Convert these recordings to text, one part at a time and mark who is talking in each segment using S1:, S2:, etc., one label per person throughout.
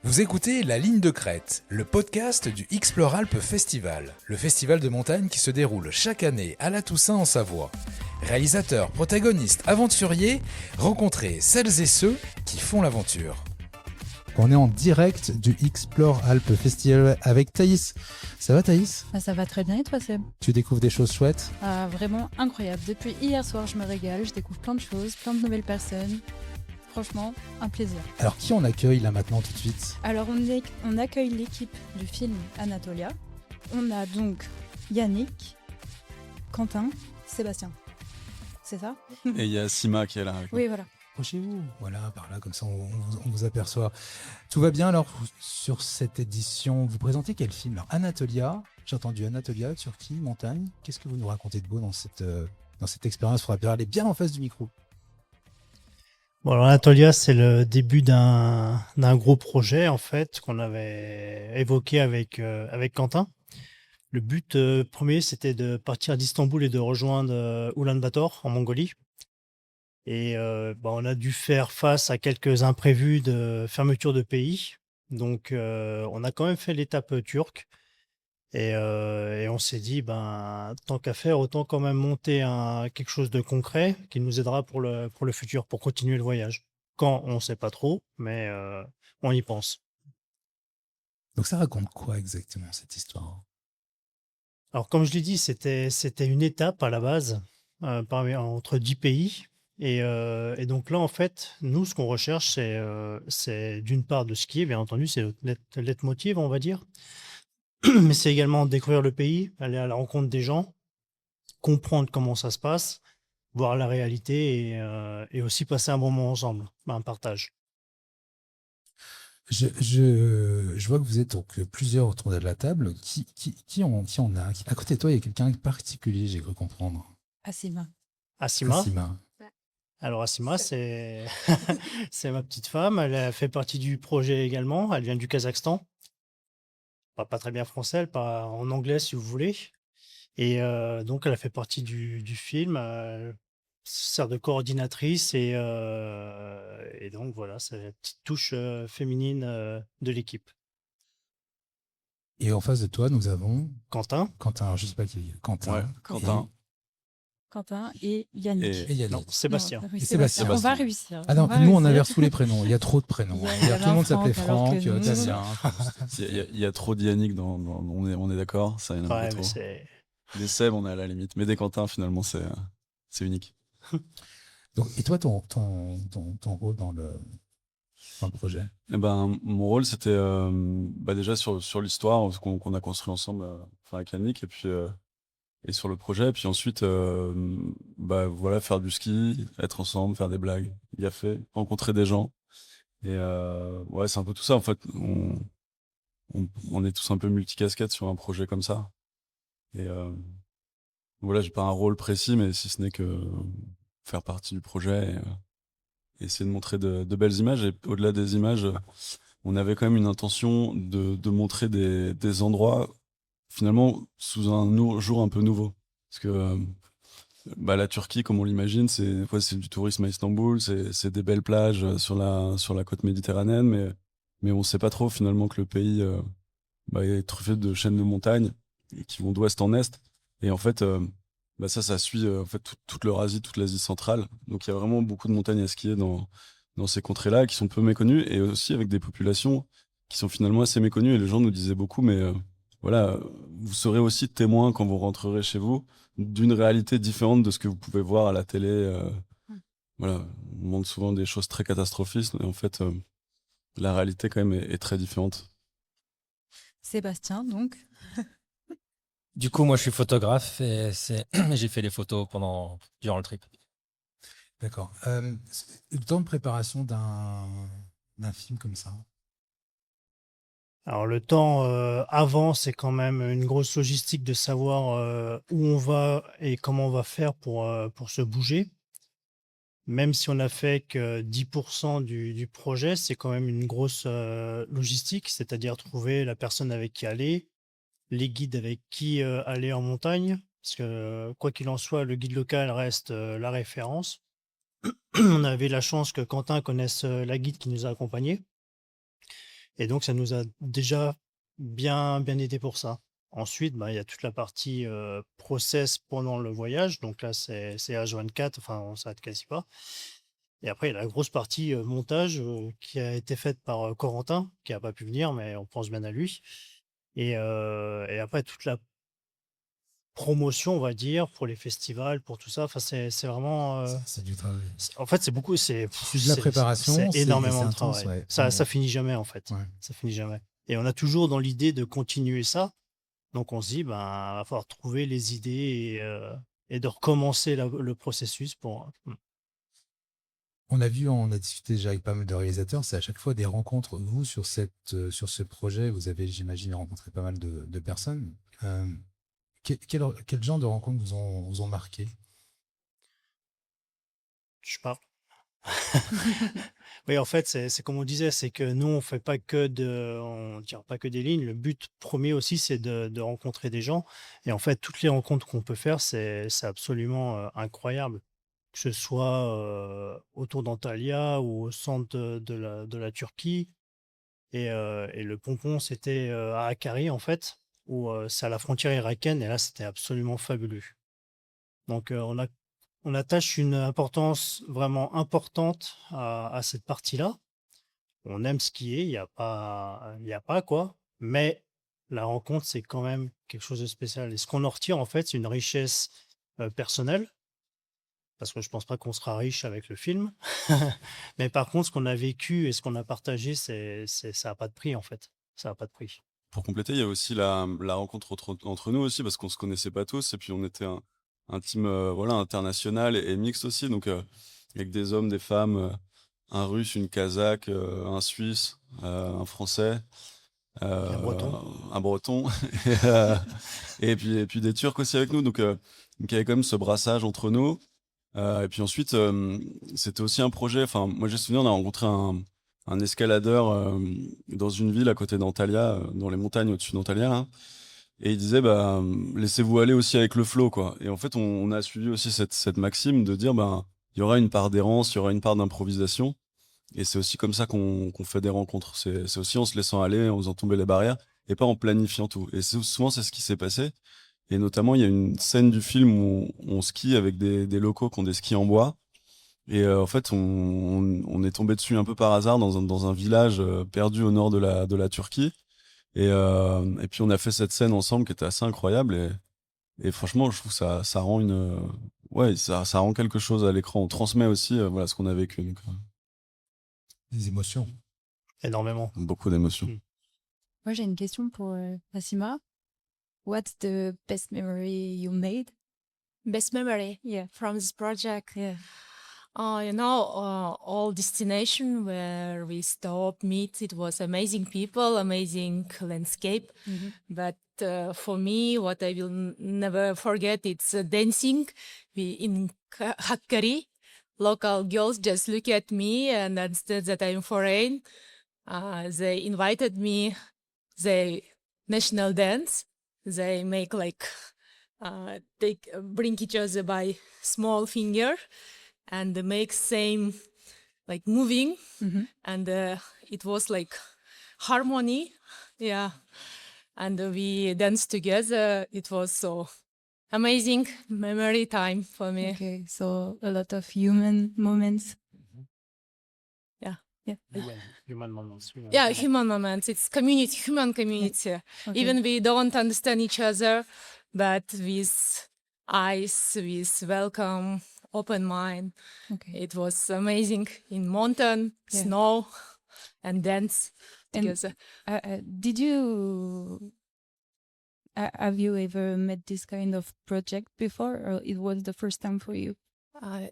S1: Vous écoutez La Ligne de Crête, le podcast du Explore Alpes Festival, le festival de montagne qui se déroule chaque année à la Toussaint en Savoie. Réalisateurs, protagonistes, aventuriers, rencontrez celles et ceux qui font l'aventure.
S2: On est en direct du Explore Alpes Festival avec Thaïs. Ça va Thaïs ?
S3: Ça va très bien et toi Seb ?
S2: Tu découvres des choses chouettes ?
S3: Vraiment incroyable. Depuis hier soir, je me régale, je découvre plein de choses, plein de nouvelles personnes. Franchement, un plaisir.
S2: Alors qui on accueille là maintenant tout de suite ?
S3: Alors on accueille l'équipe du film Anatolia. On a donc Yannick, Quentin, Sébastien. C'est ça ?
S4: Et il y a Sima qui est là avec nous.
S3: Oui, voilà.
S2: Approchez-vous, voilà, par là, comme ça on vous aperçoit. Tout va bien alors sur cette édition. Vous présentez quel film ? Alors Anatolia, j'ai entendu Anatolia, Turquie, montagne. Qu'est-ce que vous nous racontez de beau dans cette expérience ? Il faudra aller bien en face du micro.
S5: Bon, alors Anatolia, c'est le début d'un gros projet en fait qu'on avait évoqué avec Quentin. Le but premier, c'était de partir d'Istanbul et de rejoindre Ulaanbaatar en Mongolie. Et on a dû faire face à quelques imprévus de fermeture de pays. Donc on a quand même fait l'étape turque. Et on s'est dit, tant qu'à faire, autant quand même monter quelque chose de concret qui nous aidera pour le futur, pour continuer le voyage. Quand, on ne sait pas trop, mais on y pense.
S2: Donc ça raconte quoi exactement cette histoire ?
S5: Alors, comme je l'ai dit, c'était une étape à la base, entre 10 pays. Et donc là, en fait, nous, ce qu'on recherche, c'est d'une part de skier, bien entendu, c'est notre leitmotiv, on va dire. Mais c'est également découvrir le pays, aller à la rencontre des gens, comprendre comment ça se passe, voir la réalité et aussi passer un bon moment ensemble, un partage.
S2: Je vois que vous êtes donc plusieurs autour de la table. Qui on a ? À côté de toi, il y a quelqu'un de particulier, j'ai cru comprendre.
S3: Assima.
S5: Assima.
S2: Assima.
S5: Alors Assima, c'est ma petite femme. Elle a fait partie du projet également. Elle vient du Kazakhstan. Pas très bien français, elle parle en anglais si vous voulez. Et donc elle a fait partie du film. Elle sert de coordinatrice et donc voilà, c'est la petite touche féminine de l'équipe.
S2: Et en face de toi, nous avons
S5: Quentin.
S2: alors je sais pas qui. Quentin.
S4: Ouais,
S3: Quentin et Yannick.
S2: Et Yannick.
S5: Non, Sébastien.
S3: Non, oui,
S2: Et Sébastien.
S3: On va réussir.
S2: Ah non,
S3: On va
S2: nous on
S3: réussir.
S2: inverse tous les prénoms. Il y a trop de prénoms.
S3: Il y a
S2: Tout le monde s'appelait
S3: Franck, alors
S2: Franck,
S3: que nous-
S2: Damien.
S4: Il y a trop de Yannick on est d'accord, ça y en a un peu
S5: Ouais,
S4: trop.
S5: mais c'est...
S4: Des Seb, on est à la limite. Mais des Quentin, finalement, c'est unique.
S2: Donc, et toi, ton rôle dans le projet ?
S4: Eh ben, mon rôle, c'était déjà sur l'histoire qu'on a construit ensemble avec Yannick, et puis et sur le projet. Et puis ensuite, voilà, faire du ski, être ensemble, faire des blagues, rencontrer des gens. Et ouais, c'est un peu tout ça. En fait, on est tous un peu multicasquettes sur un projet comme ça. Et voilà, j'ai pas un rôle précis, mais si ce n'est que faire partie du projet et essayer de montrer de belles images. Et au-delà des images, on avait quand même une intention de montrer des endroits finalement sous un jour un peu nouveau. Parce que la Turquie, comme on l'imagine, c'est du tourisme à Istanbul, c'est des belles plages sur la côte méditerranéenne, mais on sait pas trop finalement que le pays est truffé de chaînes de montagnes qui vont d'ouest en est. Et en fait, ça suit en fait toute l'Eurasie, toute l'Asie centrale. Donc il y a vraiment beaucoup de montagnes à skier dans ces contrées-là qui sont peu méconnues et aussi avec des populations qui sont finalement assez méconnues. Et les gens nous disaient beaucoup, mais voilà, vous serez aussi témoin quand vous rentrerez chez vous d'une réalité différente de ce que vous pouvez voir à la télé. Voilà, on montre souvent des choses très catastrophistes, mais en fait, la réalité quand même est très différente.
S3: Sébastien, donc.
S6: Du coup, moi, je suis photographe et j'ai fait les photos durant le trip.
S2: D'accord. Le temps de préparation d'un film comme ça ?
S5: Alors le temps avant, c'est quand même une grosse logistique de savoir où on va et comment on va faire pour se bouger. Même si on n'a fait que 10% du projet, c'est quand même une grosse logistique, c'est-à-dire trouver la personne avec qui aller, les guides avec qui aller en montagne, parce que quoi qu'il en soit, le guide local reste la référence. On avait la chance que Quentin connaisse la guide qui nous a accompagnés. Et donc, ça nous a déjà bien aidé pour ça. Ensuite, il y a toute la partie process pendant le voyage. Donc là, c'est H24, enfin, on s'arrête quasi pas. Et après, il y a la grosse partie montage qui a été faite par Corentin, qui n'a pas pu venir, mais on pense bien à lui. Et après, toute la promotion, on va dire, pour les festivals, pour tout ça. Enfin, c'est vraiment.
S2: C'est du travail.
S5: En fait, c'est beaucoup.
S2: C'est de la préparation.
S5: C'est énormément de
S2: intense,
S5: travail.
S2: ouais.
S5: Ça finit jamais, en fait.
S2: Ouais.
S5: Ça finit jamais. Et on a toujours dans l'idée de continuer ça. Donc, on se dit, va falloir trouver les idées et de recommencer le processus pour.
S2: On a discuté déjà avec pas mal de réalisateurs, c'est à chaque fois des rencontres. Vous, sur ce projet, vous avez, j'imagine, rencontré pas mal de personnes. Quel genre de rencontres vous ont marqué?
S5: Je sais pas. Oui, en fait, c'est comme on disait, c'est que nous, on fait pas on tire pas que des lignes. Le but premier aussi, c'est de rencontrer des gens. Et en fait, toutes les rencontres qu'on peut faire, c'est absolument incroyable. Que ce soit autour d'Antalya ou au centre de la Turquie. Et le pompon, c'était à Hakkari, en fait, où c'est à la frontière irakienne. Et là, c'était absolument fabuleux. Donc, on attache une importance vraiment importante à cette partie-là. On aime skier, il y a pas quoi. Mais la rencontre, c'est quand même quelque chose de spécial. Et ce qu'on en retire, en fait, c'est une richesse personnelle. Parce que je pense pas qu'on sera riche avec le film. Mais par contre, ce qu'on a vécu et ce qu'on a partagé, ça n'a pas de prix, en fait. Ça n'a pas de prix.
S4: Pour compléter, il y a aussi la rencontre entre nous aussi, parce qu'on se connaissait pas tous, et puis on était un team voilà, international et mixte aussi, donc avec des hommes, des femmes, un Russe, une Kazakh, un Suisse, un Français,
S5: Et un Breton.
S4: un Breton, et puis des Turcs aussi avec nous, donc il y avait quand même ce brassage entre nous. Et puis ensuite, c'était aussi un projet. Enfin, moi j'ai souvenir, on a rencontré un escaladeur dans une ville à côté d'Antalya, dans les montagnes au-dessus d'Antalya, là. Et il disait, bah, laissez-vous aller aussi avec le flow, quoi. Et en fait, on a suivi aussi cette maxime de dire, bah, il y aura une part d'errance, il y aura une part d'improvisation. Et c'est aussi comme ça qu'on fait des rencontres. C'est aussi en se laissant aller, en faisant tomber les barrières, et pas en planifiant tout. Et souvent, c'est ce qui s'est passé. Et notamment, il y a une scène du film où on skie avec des locaux qui ont des skis en bois. Et en fait, on est tombé dessus un peu par hasard dans un village perdu au nord de la Turquie. Et puis, on a fait cette scène ensemble qui était assez incroyable. Et franchement, je trouve que ça rend ouais, ça rend quelque chose à l'écran. On transmet aussi voilà, ce qu'on a vécu. Donc,
S2: Des émotions.
S5: Énormément.
S4: beaucoup d'émotions.
S3: Moi, j'ai une question pour Fassima. What's the best memory you made?
S7: Best memory
S3: Yeah.
S7: from this project.
S3: Yeah.
S7: All destination where we stop, meet, it was amazing people, amazing landscape.
S3: Mhm.
S7: But for me, what I will never forget, it's dancing. In Hakkari, local girls just look at me and understand that I'm foreign. They invited me, they national dance. They make like bring each other by small finger and make same like moving,
S3: Mhm.
S7: and it was like harmony, yeah. And we danced together. It was so amazing memory time for me.
S3: Okay, so a lot of human moments.
S7: Yeah.
S3: Yeah.
S5: Human moments.
S7: Yeah, human moments. It's human community.
S3: Okay.
S7: Even we don't understand each other, but with eyes, with welcome, open mind.
S3: Okay.
S7: It was amazing in mountain,
S3: Yeah.
S7: snow, and dance
S3: And
S7: together.
S3: did you have you ever met this kind of project before, or it was the first time for you?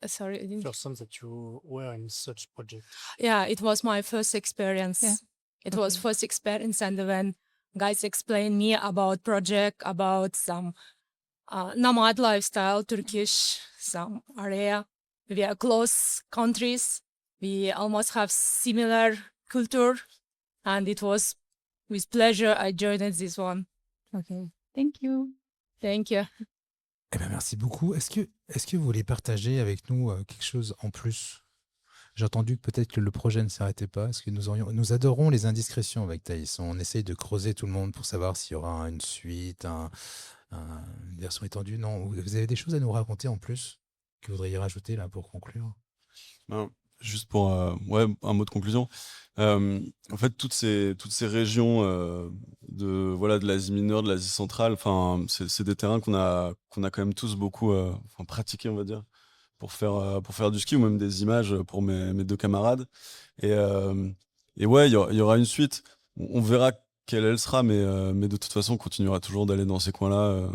S7: Sorry, I didn't.
S5: First time that you were in such project.
S7: Yeah, it was my first experience.
S3: Yeah.
S7: It was first experience, and when guys explained me about project, about some nomad lifestyle, Turkish, some area, we are close countries. We almost have similar culture, and it was with pleasure I joined this one.
S3: Okay. Thank you.
S7: Thank you.
S2: Eh ben, merci beaucoup. Est-ce que vous voulez partager avec nous quelque chose en plus J'ai entendu que peut-être que le projet ne s'arrêtait pas. Est-ce que nous adorons les indiscrétions avec Thaïs. On essaye de creuser tout le monde pour savoir s'il y aura une suite, une version étendue. Non, vous avez des choses à nous raconter en plus que vous voudriez rajouter là pour conclure?
S4: Ben, juste pour ouais, un mot de conclusion. En fait, toutes ces régions de l'Asie mineure, de l'Asie centrale, enfin, c'est des terrains qu'on a quand même tous beaucoup pratiqué, on va dire, pour faire du ski ou même des images pour mes deux camarades. Et ouais, il y aura une suite. On verra quelle elle sera, mais de toute façon, on continuera toujours d'aller dans ces coins-là.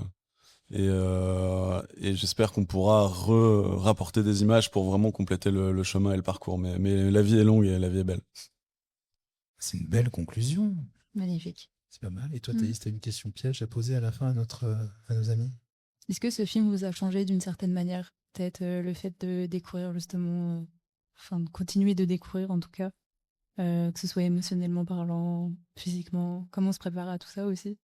S4: Et j'espère qu'on pourra rapporter des images pour vraiment compléter le chemin et le parcours. Mais la vie est longue et la vie est belle.
S2: C'est une belle conclusion.
S3: Magnifique.
S2: C'est pas mal. Et toi, Thaïs, tu as une question piège à poser à la fin à nos amis?
S3: Est-ce que ce film vous a changé d'une certaine manière? Peut-être le fait de découvrir justement, de continuer de découvrir en tout cas, que ce soit émotionnellement parlant, physiquement, comment on se prépare à tout ça aussi?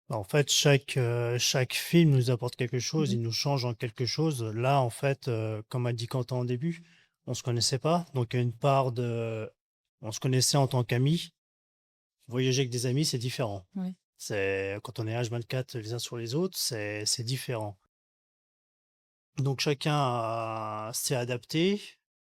S5: En fait, chaque film nous apporte quelque chose,
S3: Mhm.
S5: il nous change en quelque chose. Là, en fait, comme a dit Quentin au début, on se connaissait pas, donc il y a une part de... On se connaissait en tant qu'amis. Voyager avec des amis, c'est différent.
S3: Ouais.
S5: C'est quand on est H24 les uns sur les autres, c'est différent. Donc chacun s'est adapté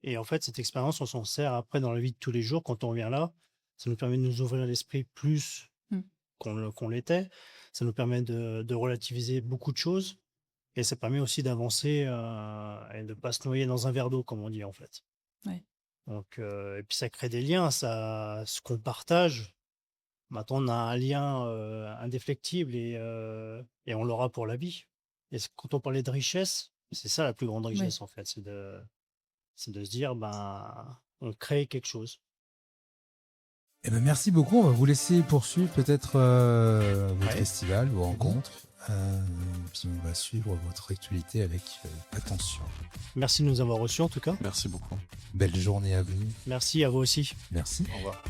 S5: et en fait cette expérience on s'en sert après dans la vie de tous les jours quand on revient là. Ça nous permet de nous ouvrir l'esprit plus
S3: Mm.
S5: qu'on l'était. Ça nous permet de relativiser beaucoup de choses et ça permet aussi d'avancer et de pas se noyer dans un verre d'eau comme on dit en fait.
S3: Ouais.
S5: Donc et puis ça crée des liens, ce qu'on partage. Maintenant, on a un lien indéflectible et on l'aura pour la vie. Et quand on parlait de richesse, c'est ça la plus grande richesse en fait, c'est de se dire, on crée quelque chose.
S2: Eh ben, merci beaucoup. On va vous laisser poursuivre peut-être votre festival, vos rencontres. Puis on va suivre votre actualité avec attention.
S5: Merci de nous avoir reçus en tout cas.
S4: Merci beaucoup.
S2: Belle journée à vous.
S5: Merci à vous aussi.
S2: Merci.
S4: Au revoir.